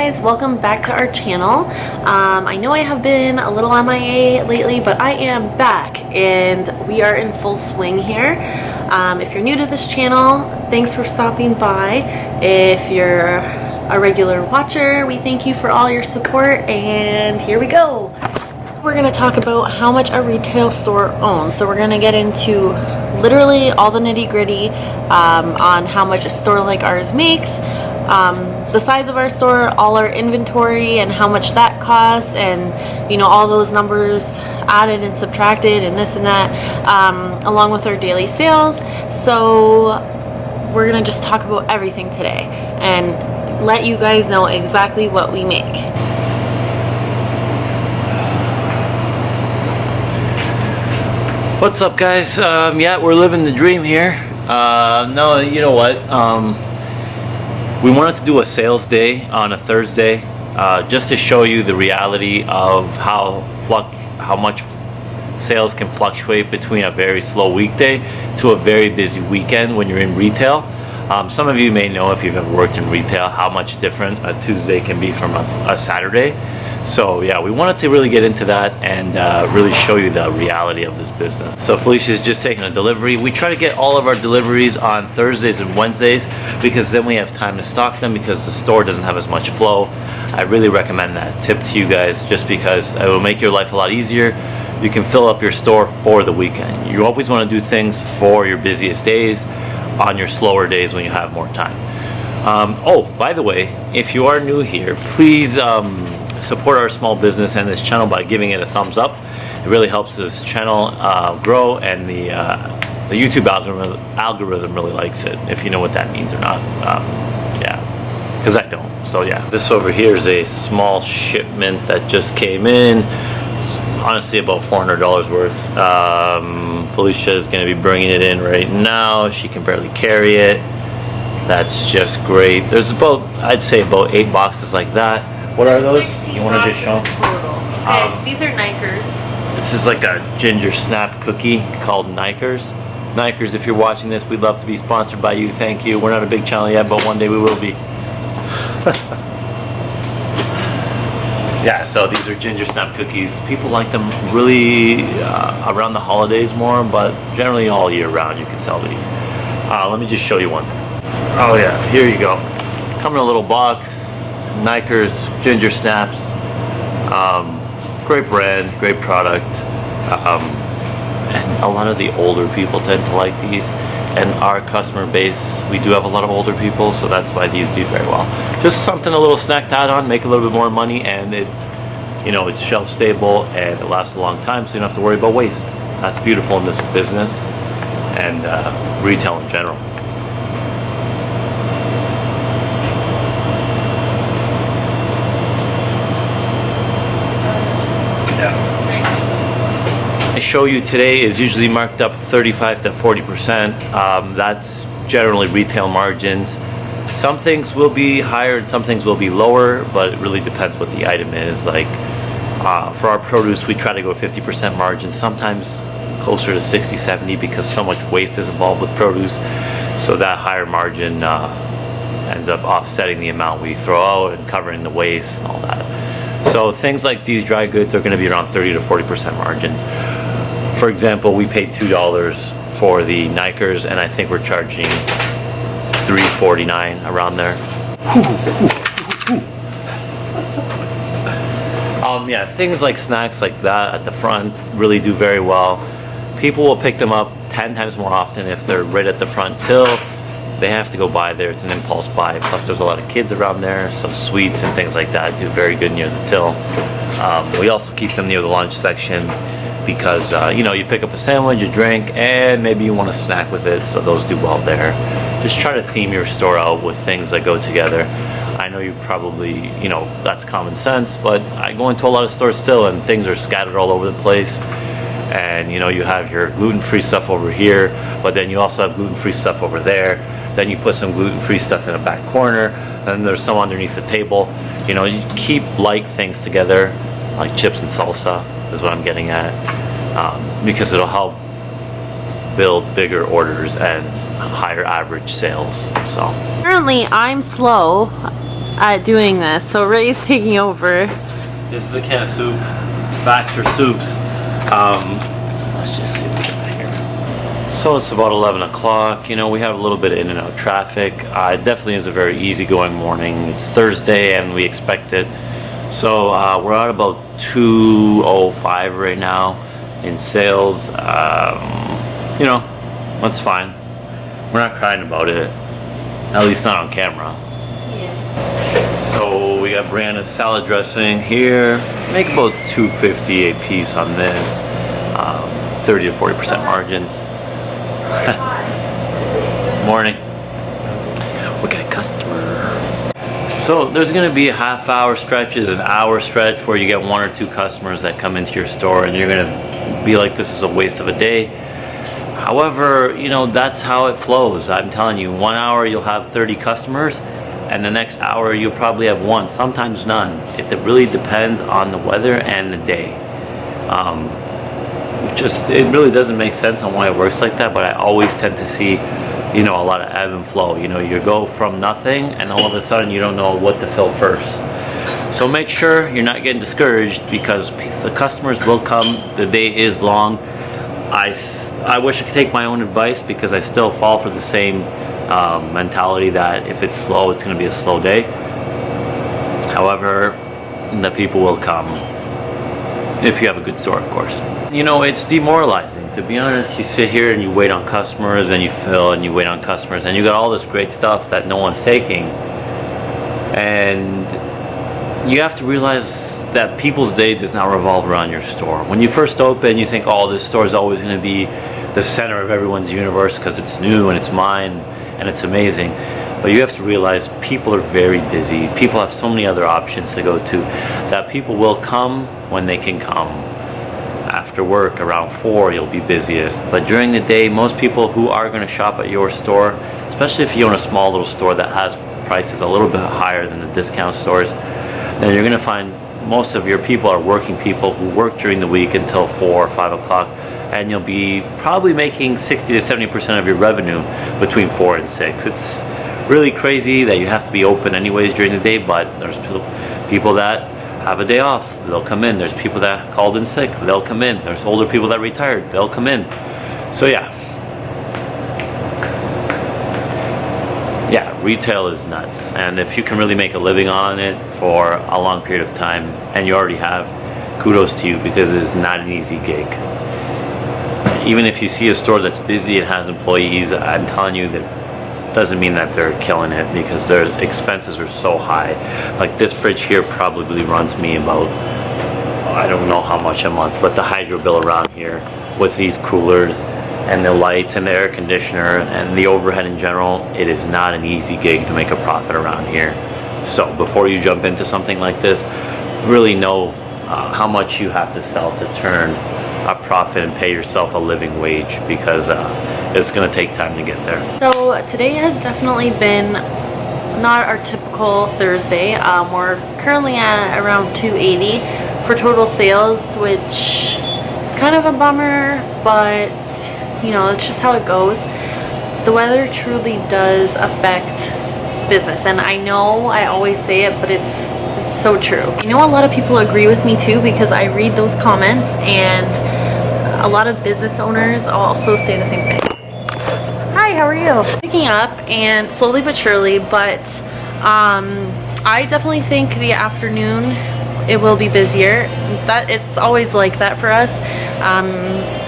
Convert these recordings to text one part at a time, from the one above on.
guys, welcome back to our channel. I know I have been a little MIA lately, but I am back and we are in full swing here. If you're new to this channel, thanks for stopping by. If you're a regular watcher, we thank you for all your support, and here we go. We're going to talk about how much a retail store owns. So we're going to get into literally all the nitty-gritty on how much a store like ours makes, the size of our store, all our inventory and how much that costs, and you know, all those numbers added and subtracted and this and that, along with our daily sales. So we're going to just talk about everything today and let you guys know exactly what we make. What's up, guys? Yeah, we're living the dream here. No, you know what? We wanted to do a sales day on a Thursday, just to show you the reality of how much sales can fluctuate between a very slow weekday to a very busy weekend when you're in retail. Some of you may know, if you've ever worked in retail, how much different a Tuesday can be from a Saturday. So yeah, we wanted to really get into that and really show you the reality of this business. So Felicia's just taking a delivery. We try to get all of our deliveries on Thursdays and Wednesdays because then we have time to stock them, because the store doesn't have as much flow. I really recommend that tip to you guys, just because it will make your life a lot easier. You can fill up your store for the weekend. You always want to do things for your busiest days, on your slower days when you have more time. Oh, by the way, if you are new here, please support our small business and this channel by giving it a thumbs up. It really helps this channel grow, and the YouTube algorithm really likes it, if you know what that means or not. Yeah, because I don't. So yeah, this over here is a small shipment that just came in. It's honestly about $400 worth. Felicia is going to be bringing it in right now. She can barely carry it. That's just great. There's about, I'd say, about 8 boxes like that. What are those? You want to just show them? Okay, these are Nikers. This is like a ginger snap cookie called Nikers. Nikers, if you're watching this, we'd love to be sponsored by you. Thank you. We're not a big channel yet, but one day we will be. Yeah, so these are ginger snap cookies. People like them really around the holidays more, but generally all year round you can sell these. Let me just show you one. Oh yeah, here you go. Come in a little box. Nikers ginger snaps, great brand, great product, and a lot of the older people tend to like these, and our customer base, we do have a lot of older people, so that's why these do very well. Just something a little snack to add on, make a little bit more money, and it, you know, it's shelf stable and it lasts a long time, so you don't have to worry about waste. That's beautiful in this business and retail in general. I show you today is usually marked up 35 to 40%. That's generally retail margins. Some things will be higher and some things will be lower, but it really depends what the item is. Like for our produce, we try to go 50% margin, sometimes closer to 60, 70, because so much waste is involved with produce. So that higher margin ends up offsetting the amount we throw out and covering the waste and all that. So things like these dry goods are going to be around 30 to 40% margins. For example, we paid $2 for the Nikers, and I think we're charging $3.49 around there. Yeah, things like snacks like that at the front really do very well. People will pick them up 10 times more often if they're right at the front till. They have to go by there. It's an impulse buy. Plus, there's a lot of kids around there, so sweets and things like that do very good near the till. We also keep them near the lunch section because, you know, you pick up a sandwich, a drink, and maybe you want to snack with it, so those do well there. Just try to theme your store out with things that go together. I know you probably, you know, that's common sense, but I go into a lot of stores still, and things are scattered all over the place. And, you know, you have your gluten-free stuff over here, but then you also have gluten-free stuff over there. Then you put some gluten-free stuff in a back corner, and there's some underneath the table. You know, you keep like things together, like chips and salsa is what I'm getting at, because it'll help build bigger orders and higher average sales. So Currently I'm slow at doing this. So Ray's taking over. This is a can of soup. Baxter Soups. Let's just see what we got here. So it's about 11 o'clock. You know, we have a little bit of in and out traffic. It definitely is a very easygoing morning. It's Thursday and we expect it. So we're at about 2:05 right now in sales. You know, that's fine. We're not crying about it. At least not on camera. Yes. So we got Brianna's salad dressing here. Make about $2.50 a piece on this. 30 to 40% margins. Morning. We got a customer. So there's going to be a half-hour stretches, an hour stretch where you get 1 or 2 customers that come into your store, and you're going to be like, this is a waste of a day. However, you know, that's how it flows. I'm telling you, 1 hour you'll have 30 customers, and the next hour you'll probably have 1, sometimes none. It really depends on the weather and the day. It really doesn't make sense on why it works like that, but I always tend to see, you know, a lot of ebb and flow. You know, you go from nothing and all of a sudden you don't know what to fill first. So make sure you're not getting discouraged, because the customers will come. The day is long. I wish I could take my own advice, because I still fall for the same mentality that if it's slow, it's going to be a slow day. However, the people will come if you have a good store, of course. You know, it's demoralizing. To be honest, you sit here and you wait on customers and you fill and you wait on customers and you got all this great stuff that no one's taking. And you have to realize that people's day does not revolve around your store. When you first open, you think, oh, this store is always going to be the center of everyone's universe because it's new and it's mine and it's amazing. But you have to realize people are very busy. People have so many other options to go to that people will come when they can come. After work, around 4, you'll be busiest. But during the day, most people who are going to shop at your store, especially if you own a small little store that has prices a little bit higher than the discount stores, then you're going to find most of your people are working people who work during the week until 4 or 5 o'clock, and you'll be probably making 60 to 70% of your revenue between 4 and 6. It's really crazy that you have to be open anyways during the day, but there's people that have a day off, they'll come in. There's people that called in sick, they'll come in. There's older people that retired, they'll come in. So yeah, retail is nuts, and if you can really make a living on it for a long period of time, and you already have, kudos to you, because it's not an easy gig. Even if you see a store that's busy and has employees, I'm telling you that doesn't mean that they're killing it, because their expenses are so high. Like this fridge here probably runs me about, I don't know how much a month, but the hydro bill around here with these coolers and the lights and the air conditioner and the overhead in general, it is not an easy gig to make a profit around here. So before you jump into something like this, really know how much you have to sell to turn a profit and pay yourself a living wage, because it's going to take time to get there. So today has definitely been not our typical Thursday. We're currently at around 280 for total sales, which is kind of a bummer, but you know, it's just how it goes. The weather truly does affect business, and I know I always say it, but it's so true. I know a lot of people agree with me too, because I read those comments, and a lot of business owners also say the same thing. Hi, how are you? Picking up, and slowly but surely, but I definitely think the afternoon it will be busier. That it's always like that for us.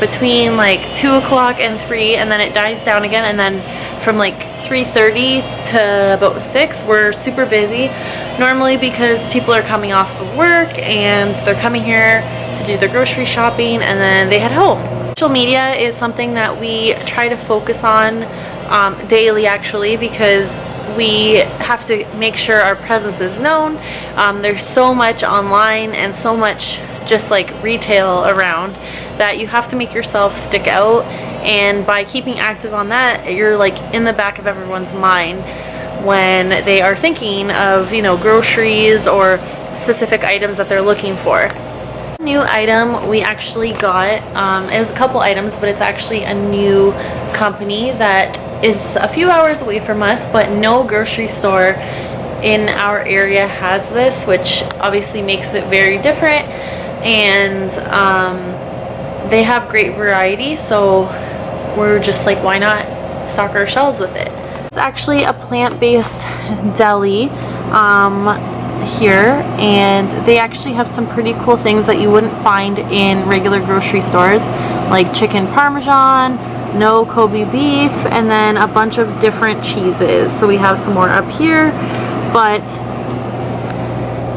Between like 2 o'clock and 3, and then it dies down again, and then from like 3:30 to about 6 we're super busy, normally because people are coming off of work and they're coming here to do their grocery shopping and then they head home. Social media is something that we try to focus on daily, actually, because we have to make sure our presence is known. There's so much online and so much just like retail around that you have to make yourself stick out, and by keeping active on that, you're like in the back of everyone's mind when they are thinking of, you know, groceries or specific items that they're looking for. New item we actually got, it was a couple items, but it's actually a new company that is a few hours away from us, but no grocery store in our area has this, which obviously makes it very different. And they have great variety, so we're just like, why not stock our shelves with it? It's actually a plant-based deli here, and they actually have some pretty cool things that you wouldn't find in regular grocery stores, like chicken parmesan, no Kobe beef, and then a bunch of different cheeses. So we have some more up here, but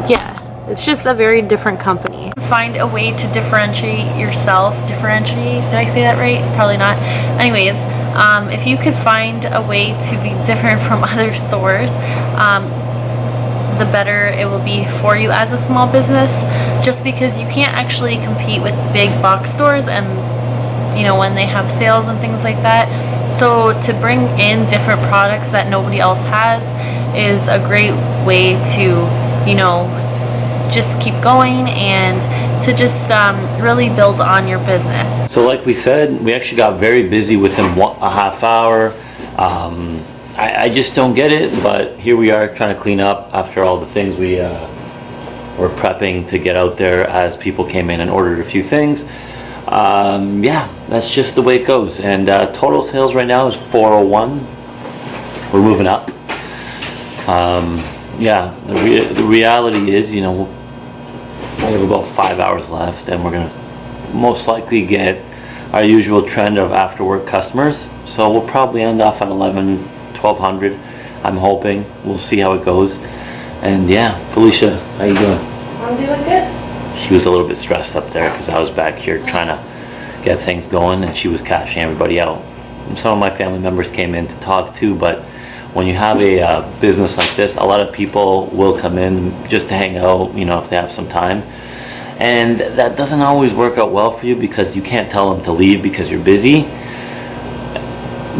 yeah, it's just a very different company. Find a way to differentiate yourself. Differentiate? Did I say that right? Probably not. Anyways, if you could find a way to be different from other stores, the better it will be for you as a small business, just because you can't actually compete with big box stores and, you know, when they have sales and things like that. So to bring in different products that nobody else has is a great way to, you know, just keep going and to just really build on your business. So like we said, we actually got very busy within a half hour. I just don't get it, but here we are trying to clean up after all the things we were prepping to get out there as people came in and ordered a few things. Yeah, that's just the way it goes. And total sales right now is 401. We're moving up. Yeah, the reality is, you know, we have about 5 hours left, and we're gonna most likely get our usual trend of after work customers. So we'll probably end off at 1200. I'm hoping. We'll see how it goes. And yeah, Felicia, how you doing? I'm doing good. She was a little bit stressed up there because I was back here trying to get things going, and she was cashing everybody out. And some of my family members came in to talk too, but when you have a business like this, a lot of people will come in just to hang out, you know, if they have some time. And that doesn't always work out well for you because you can't tell them to leave because you're busy.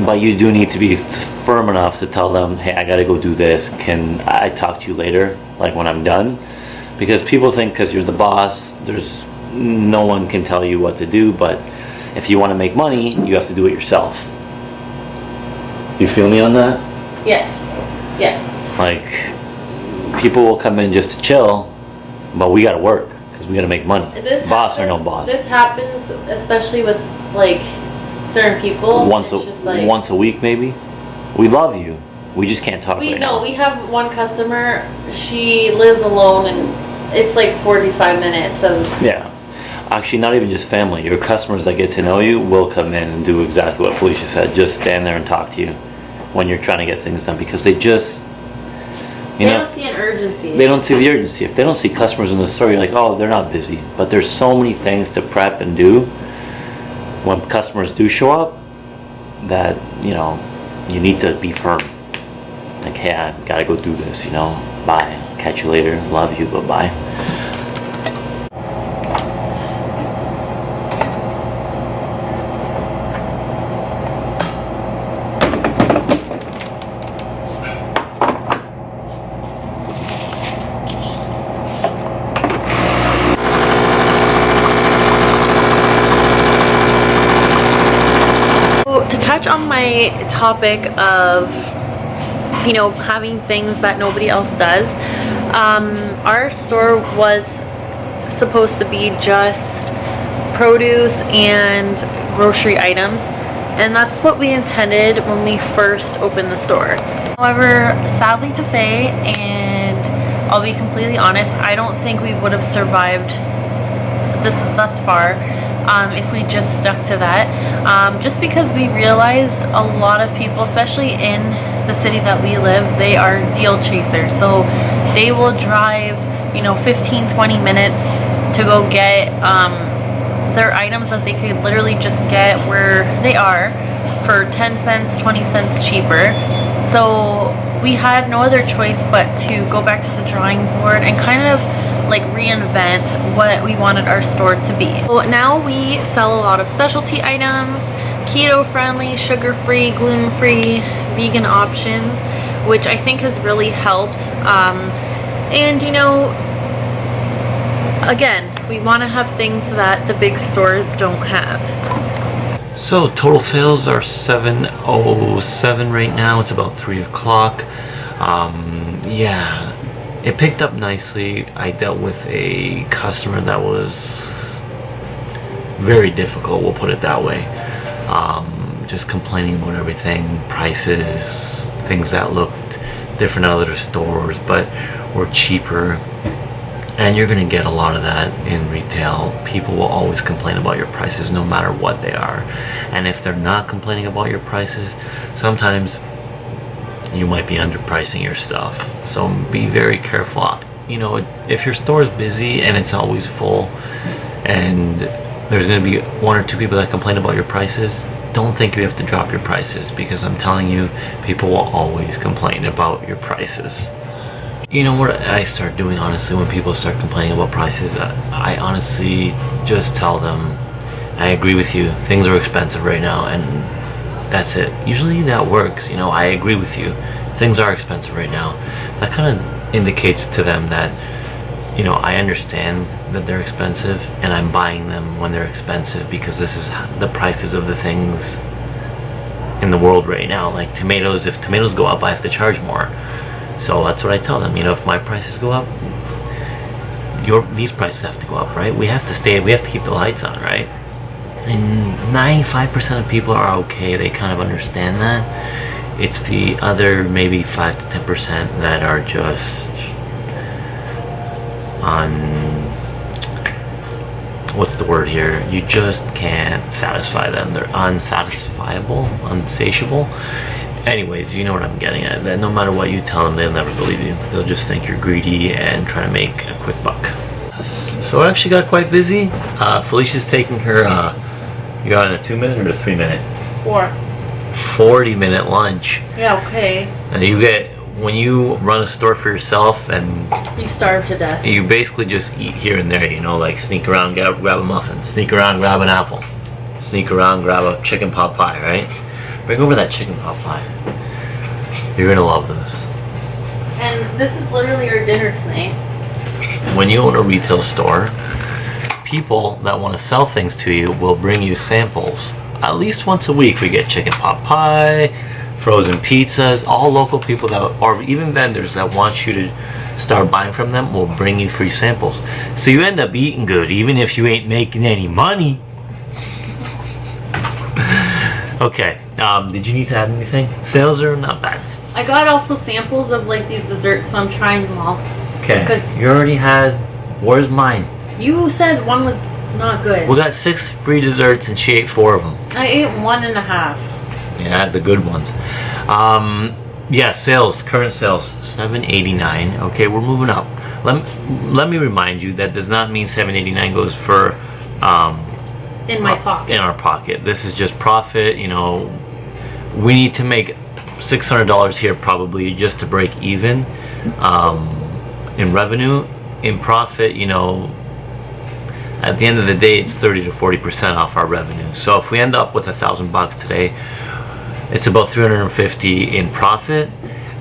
But you do need to be firm enough to tell them, hey, I gotta go do this. Can I talk to you later, like when I'm done? Because people think because you're the boss, there's no one can tell you what to do. But if you want to make money, you have to do it yourself. You feel me on that? Yes. Yes. Like, people will come in just to chill, but we gotta work because we gotta make money. Boss or no boss. This happens especially with like certain people. Once a week maybe. We love you. We just can't talk right now. We have one customer. She lives alone, and it's like 45 minutes of. Yeah. Actually, not even just family. Your customers that get to know you will come in and do exactly what Felicia said. Just stand there and talk to you when you're trying to get things done, because they just, they don't see an urgency. They don't see the urgency. If they don't see customers in the store, you're like, oh, they're not busy. But there's so many things to prep and do when customers do show up that, you know, you need to be firm. Like, hey, I gotta go do this, you know, bye. Catch you later. Love you, but bye. To touch on my topic of, you know, having things that nobody else does, our store was supposed to be just produce and grocery items, and that's what we intended when we first opened the store. However, sadly to say, and I'll be completely honest, I don't think we would have survived this thus far if we just stuck to that, just because we realized a lot of people, especially in the city that we live, they are deal chasers. So they will drive, you know, 15-20 minutes to go get their items that they could literally just get where they are for 10 cents, 20 cents cheaper. So we had no other choice but to go back to the drawing board and kind of like reinvent what we wanted our store to be. So now we sell a lot of specialty items, keto friendly, sugar free, gluten free, vegan options, which I think has really helped. And you know, again, we want to have things that the big stores don't have. So total sales are 707 right now. It's about 3 o'clock. Yeah, it picked up nicely. I dealt with a customer that was very difficult, we'll put it that way. Just complaining about everything, prices, things that looked different at other stores but were cheaper. And you're going to get a lot of that in retail. People will always complain about your prices no matter what they are. And if they're not complaining about your prices, sometimes you might be underpricing your stuff. So be very careful. You know, if your store is busy and it's always full and there's going to be one or two people that complain about your prices, don't think you have to drop your prices, because I'm telling you, people will always complain about your prices. You know what I start doing, honestly, when people start complaining about prices? I honestly just tell them, I agree with you, things are expensive right now, and that's it. Usually that works. You know, I agree with you, things are expensive right now. That kind of indicates to them that, you know, I understand that they're expensive and I'm buying them when they're expensive, because this is the prices of the things in the world right now. Like tomatoes, if tomatoes go up, I have to charge more. So that's what I tell them. You know, if my prices go up, these prices have to go up, right? We have to keep the lights on, right? And 95% of people are okay. They kind of understand that. It's the other maybe 5 to 10% that are just what's the word here? You just can't satisfy them. They're unsatisfiable, unsatiable. Anyways, you know what I'm getting at. That no matter what you tell them, they'll never believe you. They'll just think you're greedy and try to make a quick buck. So I actually got quite busy. Felicia's taking her, you got on a 2-minute or a 3-minute? 40-minute lunch. Yeah, okay. And when you run a store for yourself and you starve to death, you basically just eat here and there, you know, like sneak around, grab a muffin, sneak around, grab an apple, sneak around, grab a chicken pot pie, right? Bring over that chicken pot pie. You're gonna love this. and this is literally our dinner tonight. When you own a retail store, people that want to sell things to you will bring you samples. At least once a week we get chicken pot pie, frozen pizzas. All local people or even vendors that want you to start buying from them will bring you free samples. So you end up eating good even if you ain't making any money. Okay, did you need to add anything? Sales are not bad. I got also samples of like these desserts, so I'm trying them all. Okay, Because you already had, where's mine? you said one was not good. We got 6 free desserts and she ate 4 of them. I ate 1.5. Yeah, the good ones. Yeah, sales, current sales, $7.89. Okay, we're moving up. Let me remind you that does not mean $7.89 goes for In my pocket. in our pocket. This is just profit. You know, we need to make $600 here probably just to break even in revenue. In profit, you know, at the end of the day, it's 30 to 40% off our revenue. So if we end up with $1,000 today, it's about 350 in profit,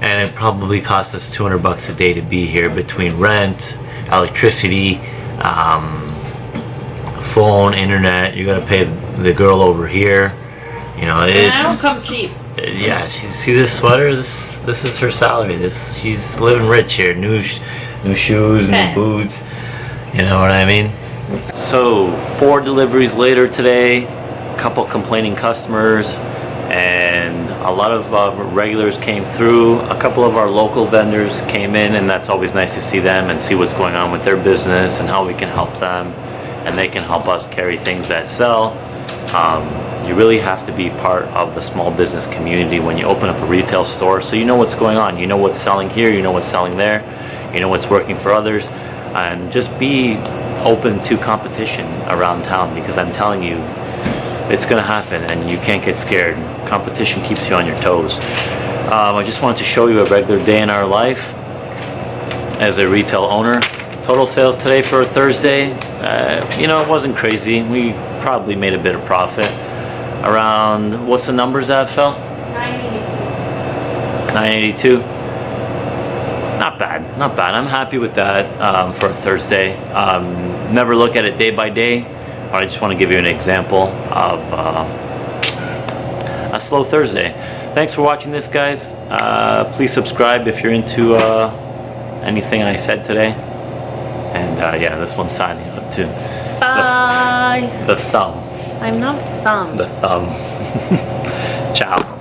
and it probably costs us $200 a day to be here between rent, electricity, phone, internet. You gotta pay the girl over here. You know, And I don't come cheap. yeah. See this sweater? This is her salary. She's living rich here. New shoes, new boots. You know what I mean? So 4 deliveries later today, a couple complaining customers, and a lot of regulars came through. A couple of our local vendors came in, and that's always nice to see them and see what's going on with their business and how we can help them, and they can help us carry things that sell. You really have to be part of the small business community when you open up a retail store, so you know what's going on. You know what's selling here, you know what's selling there, you know what's working for others, and just be open to competition around town, because I'm telling you, it's going to happen and you can't get scared. Competition keeps you on your toes. I just wanted to show you a regular day in our life as a retail owner. Total sales today for a Thursday, you know, it wasn't crazy. We probably made a bit of profit. Around, what's the numbers that fell? 982. Not bad, not bad. I'm happy with that for a Thursday. Never look at it day by day, but I just want to give you an example of a slow Thursday. thanks for watching this, guys. Please subscribe if you're into anything I said today. And yeah, this one's signing up too. Bye. The thumb. I'm not thumb. The thumb. Ciao.